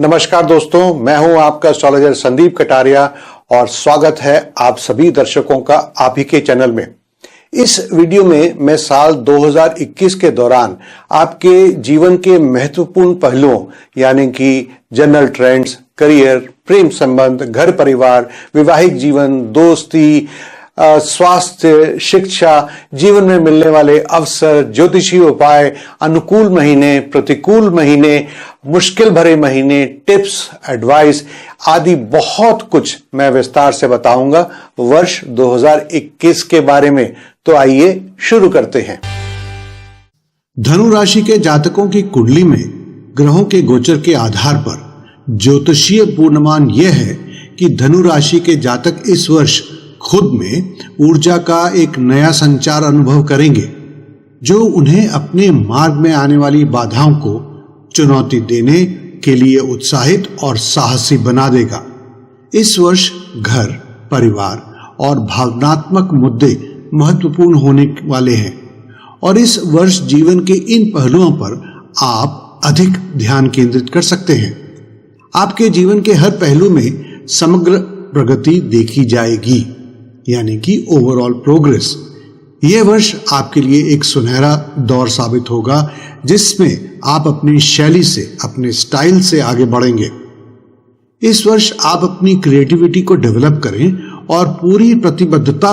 नमस्कार दोस्तों, मैं हूं आपका एस्ट्रोलॉजर संदीप कटारिया और स्वागत है आप सभी दर्शकों का आप ही के चैनल में। इस वीडियो में मैं साल 2021 के दौरान आपके जीवन के महत्वपूर्ण पहलुओं यानी कि जनरल ट्रेंड्स, करियर, प्रेम संबंध, घर परिवार, वैवाहिक जीवन, दोस्ती, स्वास्थ्य, शिक्षा, जीवन में मिलने वाले अवसर, ज्योतिषीय उपाय, अनुकूल महीने, प्रतिकूल महीने, मुश्किल भरे महीने, टिप्स, एडवाइस आदि बहुत कुछ मैं विस्तार से बताऊंगा वर्ष 2021 के बारे में। तो आइए शुरू करते हैं। धनु राशि के जातकों की कुंडली में ग्रहों के गोचर के आधार पर ज्योतिषीय पूर्वानुमान यह है कि धनु राशि के जातक इस वर्ष खुद में ऊर्जा का एक नया संचार अनुभव करेंगे जो उन्हें अपने मार्ग में आने वाली बाधाओं को चुनौती देने के लिए उत्साहित और साहसी बना देगा। इस वर्ष घर, परिवार और भावनात्मक मुद्दे महत्वपूर्ण होने वाले हैं और इस वर्ष जीवन के इन पहलुओं पर आप अधिक ध्यान केंद्रित कर सकते हैं। आपके जीवन के हर पहलू में समग्र प्रगति देखी जाएगी यानी कि ओवरऑल प्रोग्रेस। यह वर्ष आपके लिए एक सुनहरा दौर साबित होगा जिसमें आप अपनी शैली से, अपने स्टाइल से आगे बढ़ेंगे। इस वर्ष आप अपनी क्रिएटिविटी को डेवलप करें और पूरी प्रतिबद्धता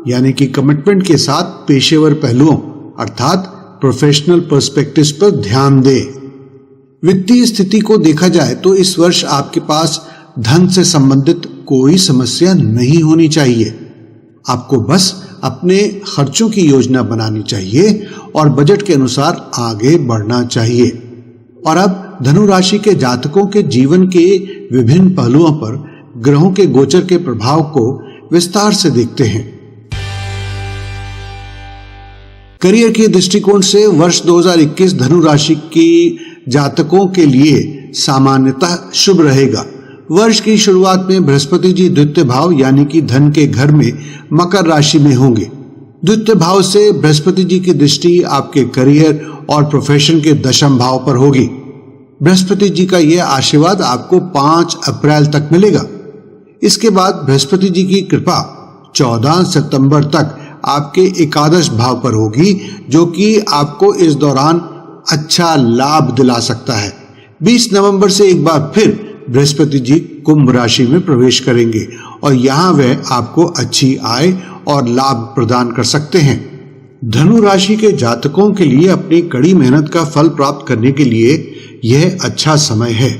यानी कि कमिटमेंट के साथ पेशेवर पहलुओं अर्थात प्रोफेशनल पर्सपेक्टिव्स पर ध्यान दें। वित्तीय स्थिति को देखा जाए तो इस वर्ष आपके पास धन से संबंधित कोई समस्या नहीं होनी चाहिए। आपको बस अपने खर्चों की योजना बनानी चाहिए और बजट के अनुसार आगे बढ़ना चाहिए। और अब धनु राशि के जातकों के जीवन के विभिन्न पहलुओं पर ग्रहों के गोचर के प्रभाव को विस्तार से देखते हैं। करियर के दृष्टिकोण से वर्ष 2021 धनु राशि के जातकों के लिए सामान्यतः शुभ रहेगा। वर्ष की शुरुआत में बृहस्पति जी द्वितीय भाव यानी कि धन के घर में मकर राशि में होंगे। द्वितीय भाव से बृहस्पति जी की दृष्टि आपके करियर और प्रोफेशन के दशम भाव पर होगी। बृहस्पति जी का यह आशीर्वाद आपको 5 अप्रैल तक मिलेगा। इसके बाद बृहस्पति जी की कृपा 14 सितंबर तक आपके एकादश भाव पर होगी जो कि आपको इस दौरान अच्छा लाभ दिला सकता है। 20 नवंबर से एक बार फिर बृहस्पति जी कुंभ राशि में प्रवेश करेंगे और यहाँ वह आपको अच्छी आय और लाभ प्रदान कर सकते हैं। धनु राशि के जातकों के लिए अपनी कड़ी मेहनत का फल प्राप्त करने के लिए यह अच्छा समय है।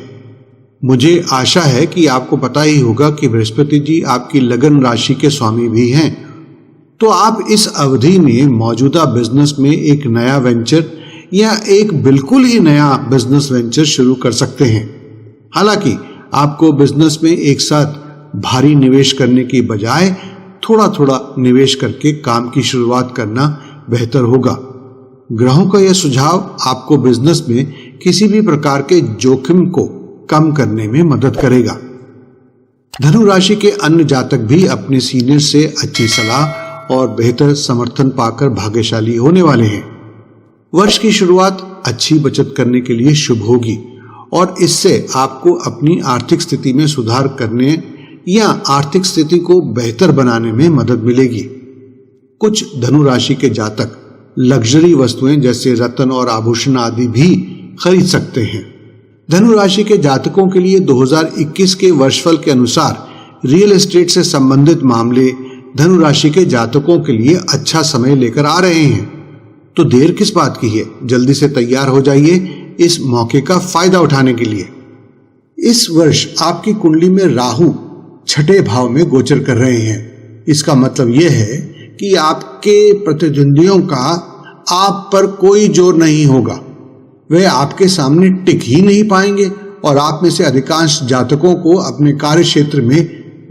मुझे आशा है कि आपको पता ही होगा कि बृहस्पति जी आपकी लगन राशि के स्वामी भी हैं। तो आप इस अवधि में मौजूदा बिजनेस में एक नया वेंचर या एक बिल्कुल ही नया बिजनेस वेंचर शुरू कर सकते हैं। हालांकि आपको बिजनेस में एक साथ भारी निवेश करने की बजाय थोड़ा थोड़ा निवेश करके काम की शुरुआत करना बेहतर होगा। ग्रहों का यह सुझाव आपको बिजनेस में किसी भी प्रकार के जोखिम को कम करने में मदद करेगा। धनु राशि के अन्य जातक भी अपने सीनियर से अच्छी सलाह और बेहतर समर्थन पाकर भाग्यशाली होने वाले हैं। वर्ष की शुरुआत अच्छी बचत करने के लिए शुभ होगी और इससे आपको अपनी आर्थिक स्थिति में सुधार करने या आर्थिक स्थिति को बेहतर बनाने में मदद मिलेगी। कुछ धनु राशि के जातक लग्जरी वस्तुएं जैसे रत्न और आभूषण आदि भी खरीद सकते हैं। धनु राशि के जातकों के लिए 2021 के वर्षफल के अनुसार रियल एस्टेट से संबंधित मामले धनु राशि के जातकों के लिए अच्छा समय लेकर आ रहे हैं। तो देर किस बात की है, जल्दी से तैयार हो जाइए इस मौके का फायदा उठाने के लिए। इस वर्ष आपकी कुंडली में राहु छठे भाव में गोचर कर रहे हैं। इसका मतलब यह है कि आपके प्रतिद्वंदियों का आप पर कोई जोर नहीं होगा। वे आपके सामने टिक ही नहीं पाएंगे और आप में से अधिकांश जातकों को अपने कार्य क्षेत्र में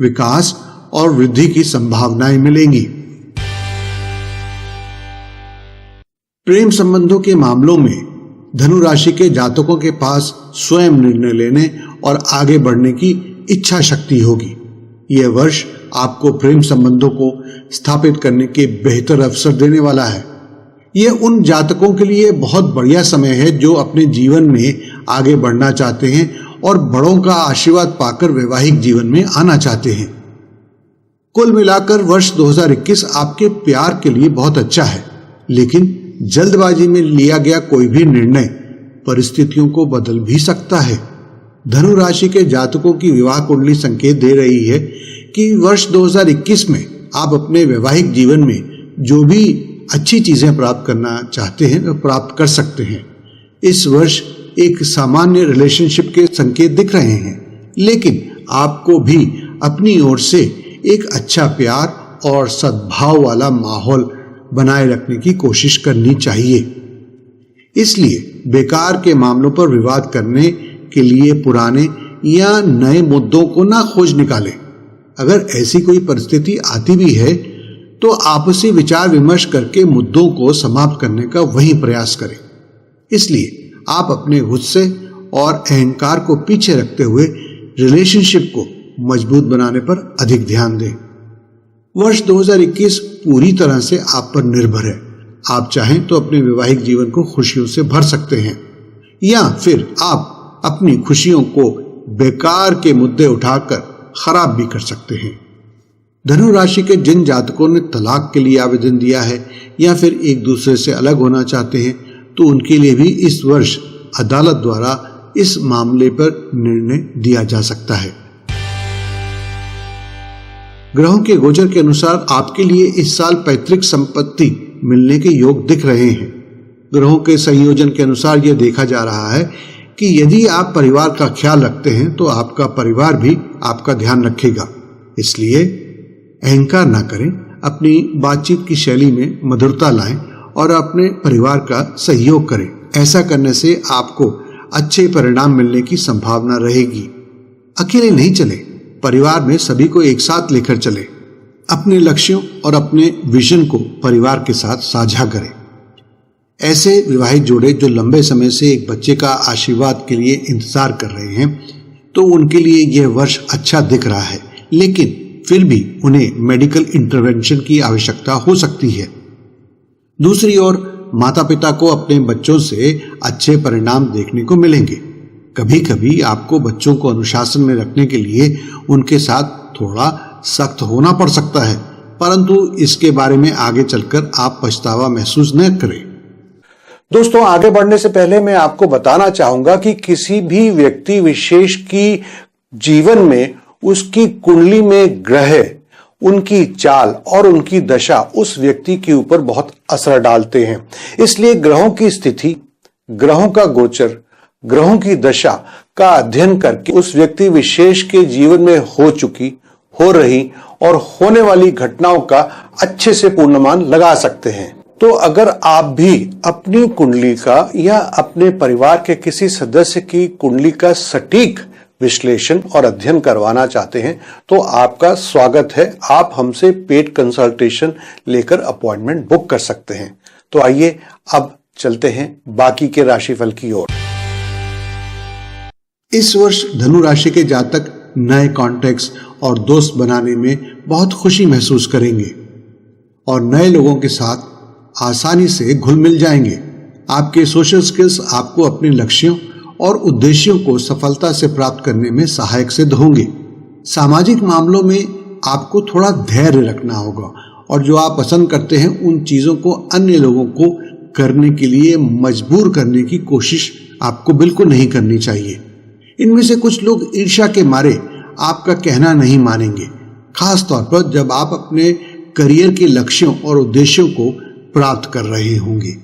विकास और वृद्धि की संभावनाएं मिलेंगी। प्रेम संबंधों के मामलों में धनु राशि के जातकों के पास स्वयं निर्णय लेने और आगे बढ़ने की इच्छा शक्ति होगी। यह वर्ष आपको प्रेम संबंधों को स्थापित करने के बेहतर अवसर देने वाला है। यह उन जातकों के लिए बहुत बढ़िया समय है जो अपने जीवन में आगे बढ़ना चाहते हैं और बड़ों का आशीर्वाद पाकर वैवाहिक जीवन में आना चाहते हैं। कुल मिलाकर वर्ष 2021 आपके प्यार के लिए बहुत अच्छा है, लेकिन जल्दबाजी में लिया गया कोई भी निर्णय परिस्थितियों को बदल भी सकता है। धनु राशि के जातकों की विवाह कुंडली संकेत दे रही है कि वर्ष 2021 में आप अपने वैवाहिक जीवन में जो भी अच्छी चीजें प्राप्त करना चाहते हैं वो प्राप्त कर सकते हैं। इस वर्ष एक सामान्य रिलेशनशिप के संकेत दिख रहे हैं, लेकिन आपको भी अपनी ओर से एक अच्छा प्यार और सद्भाव वाला माहौल बनाए रखने की कोशिश करनी चाहिए। इसलिए बेकार के मामलों पर विवाद करने के लिए पुराने या नए मुद्दों को ना खोज निकालें। अगर ऐसी कोई परिस्थिति आती भी है तो आपसी विचार विमर्श करके मुद्दों को समाप्त करने का वही प्रयास करें। इसलिए आप अपने गुस्से और अहंकार को पीछे रखते हुए रिलेशनशिप को मजबूत बनाने पर अधिक ध्यान दें। वर्ष 2021 पूरी तरह से आप पर निर्भर है। आप चाहें तो अपने वैवाहिक जीवन को खुशियों से भर सकते हैं, या फिर आप अपनी खुशियों को बेकार के मुद्दे उठाकर खराब भी कर सकते हैं। धनु राशि के जिन जातकों ने तलाक के लिए आवेदन दिया है या फिर एक दूसरे से अलग होना चाहते हैं, तो उनके लिए भी इस वर्ष अदालत द्वारा इस मामले पर निर्णय दिया जा सकता है। ग्रहों के गोचर के अनुसार आपके लिए इस साल पैतृक संपत्ति मिलने के योग दिख रहे हैं। ग्रहों के संयोजन के अनुसार यह देखा जा रहा है कि यदि आप परिवार का ख्याल रखते हैं तो आपका परिवार भी आपका ध्यान रखेगा। इसलिए अहंकार ना करें, अपनी बातचीत की शैली में मधुरता लाएं और अपने परिवार का सहयोग करें। ऐसा करने से आपको अच्छे परिणाम मिलने की संभावना रहेगी। अकेले नहीं चले, परिवार में सभी को एक साथ लेकर चले। अपने लक्ष्यों और अपने विजन को परिवार के साथ साझा करें। ऐसे विवाहित जोड़े जो लंबे समय से एक बच्चे का आशीर्वाद के लिए इंतजार कर रहे हैं, तो उनके लिए यह वर्ष अच्छा दिख रहा है, लेकिन फिर भी उन्हें मेडिकल इंटरवेंशन की आवश्यकता हो सकती है। दूसरी ओर माता पिता को अपने बच्चों से अच्छे परिणाम देखने को मिलेंगे। कभी कभी आपको बच्चों को अनुशासन में रखने के लिए उनके साथ थोड़ा सख्त होना पड़ सकता है, परंतु इसके बारे में आगे चलकर आप पछतावा महसूस न करें। दोस्तों, आगे बढ़ने से पहले मैं आपको बताना चाहूंगा कि किसी भी व्यक्ति विशेष की जीवन में उसकी कुंडली में ग्रह, उनकी चाल और उनकी दशा उस व्यक्ति के ऊपर बहुत असर डालते हैं। इसलिए ग्रहों की स्थिति, ग्रहों का गोचर, ग्रहों की दशा का अध्ययन करके उस व्यक्ति विशेष के जीवन में हो चुकी, हो रही और होने वाली घटनाओं का अच्छे से पूर्वानुमान लगा सकते हैं। तो अगर आप भी अपनी कुंडली का या अपने परिवार के किसी सदस्य की कुंडली का सटीक विश्लेषण और अध्ययन करवाना चाहते हैं, तो आपका स्वागत है। आप हमसे पेड कंसल्टेशन लेकर अपॉइंटमेंट बुक कर सकते हैं। तो आइए अब चलते हैं बाकी के राशिफल की ओर। इस वर्ष धनु राशि के जातक नए कॉन्टैक्ट्स और दोस्त बनाने में बहुत खुशी महसूस करेंगे और नए लोगों के साथ आसानी से घुल मिल जाएंगे। आपके सोशल स्किल्स आपको अपने लक्ष्यों और उद्देश्यों को सफलता से प्राप्त करने में सहायक सिद्ध होंगे। सामाजिक मामलों में आपको थोड़ा धैर्य रखना होगा और जो आप पसंद करते हैं उन चीजों को अन्य लोगों को करने के लिए मजबूर करने की कोशिश आपको बिल्कुल नहीं करनी चाहिए। इनमें से कुछ लोग ईर्ष्या के मारे आपका कहना नहीं मानेंगे, खास तौर पर जब आप अपने करियर के लक्ष्यों और उद्देश्यों को प्राप्त कर रहे होंगे।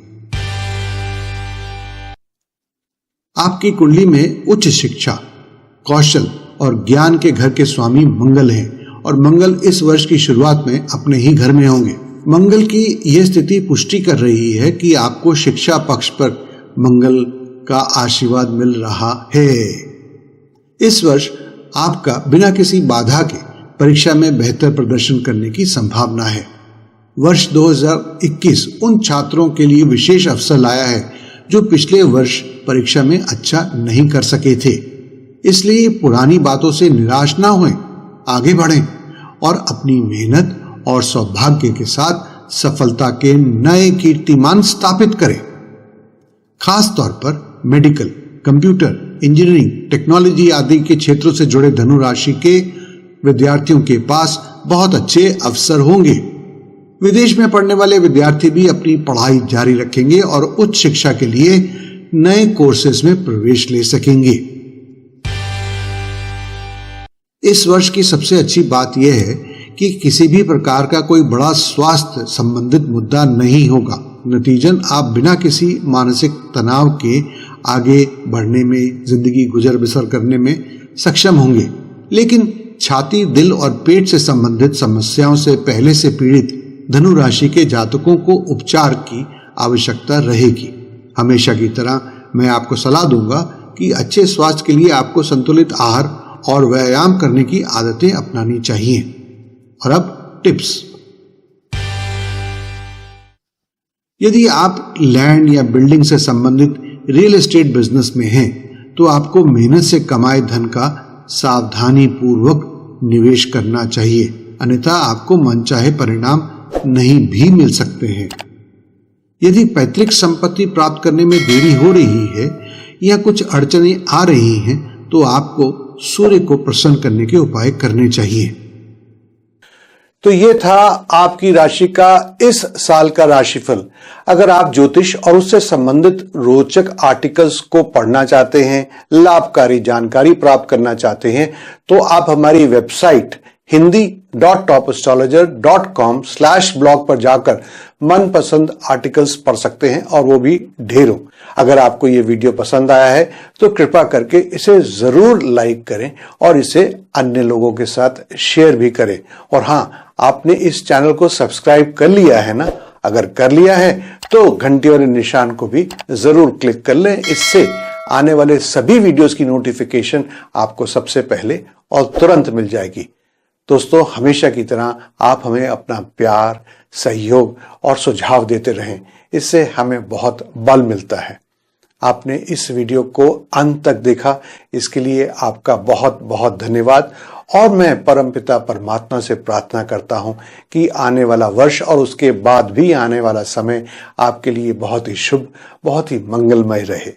आपकी कुंडली में उच्च शिक्षा, कौशल और ज्ञान के घर के स्वामी मंगल हैं और मंगल इस वर्ष की शुरुआत में अपने ही घर में होंगे। मंगल की यह स्थिति पुष्टि कर रही है कि आपको शिक्षा पक्ष पर मंगल का आशीर्वाद मिल रहा है। इस वर्ष आपका बिना किसी बाधा के परीक्षा में बेहतर प्रदर्शन करने की संभावना है। वर्ष 2021 उन छात्रों के लिए विशेष अवसर लाया है जो पिछले वर्ष परीक्षा में अच्छा नहीं कर सके थे। इसलिए पुरानी बातों से निराश ना होएं, आगे बढ़ें और अपनी मेहनत और सौभाग्य के साथ सफलता के नए कीर्तिमान स्थापित करें। खास तौर पर मेडिकल, कंप्यूटर इंजीनियरिंग, टेक्नोलॉजी आदि के क्षेत्रों से जुड़े धनु राशि के विद्यार्थियों के पास बहुत अच्छे अवसर होंगे। विदेश में पढ़ने वाले विद्यार्थी भी अपनी पढ़ाई जारी रखेंगे और उच्च शिक्षा के लिए नए कोर्सेज में प्रवेश ले सकेंगे। इस वर्ष की सबसे अच्छी बात यह है कि किसी भी प्रकार का कोई बड़ा स्वास्थ्य संबंधित मुद्दा नहीं होगा। नतीजन आप बिना किसी मानसिक तनाव के आगे बढ़ने में, जिंदगी गुजर बसर करने में सक्षम होंगे। लेकिन छाती, दिल और पेट से संबंधित समस्याओं से पहले से पीड़ित धनु राशि के जातकों को उपचार की आवश्यकता रहेगी। हमेशा की तरह मैं आपको सलाह दूंगा कि अच्छे स्वास्थ्य के लिए आपको संतुलित आहार और व्यायाम करने की आदतें अपनानी चाहिए। और अब टिप्स। यदि आप लैंड या बिल्डिंग से संबंधित रियल एस्टेट बिजनेस में हैं, तो आपको मेहनत से कमाए धन का सावधानी पूर्वक निवेश करना चाहिए, अन्यथा आपको मनचाहे परिणाम नहीं भी मिल सकते हैं। यदि पैतृक संपत्ति प्राप्त करने में देरी हो रही है या कुछ अड़चनें आ रही हैं, तो आपको सूर्य को प्रसन्न करने के उपाय करने चाहिए। तो ये था आपकी राशि का इस साल का राशिफल। अगर आप ज्योतिष और उससे संबंधित रोचक आर्टिकल्स को पढ़ना चाहते हैं, लाभकारी जानकारी प्राप्त करना चाहते हैं, तो आप हमारी वेबसाइट hindi.topastrologer.com/blog पर जाकर मनपसंद आर्टिकल्स पढ़ सकते हैं, और वो भी ढेरों। अगर आपको ये वीडियो पसंद आया है तो कृपया करके इसे जरूर लाइक करें और इसे अन्य लोगों के साथ शेयर भी करें। और हाँ, आपने इस चैनल को सब्सक्राइब कर लिया है ना? अगर कर लिया है तो घंटी वाले निशान को भी जरूर क्लिक कर लें। इससे आने वाले सभी वीडियोस की नोटिफिकेशन आपको सबसे पहले और तुरंत मिल जाएगी। दोस्तों, हमेशा की तरह आप हमें अपना प्यार, सहयोग और सुझाव देते रहें, इससे हमें बहुत बल मिलता है। आपने इस वीडियो को अंत तक देखा, इसके लिए आपका बहुत बहुत धन्यवाद। और मैं परमपिता परमात्मा से प्रार्थना करता हूं कि आने वाला वर्ष और उसके बाद भी आने वाला समय आपके लिए बहुत ही शुभ, बहुत ही मंगलमय रहे।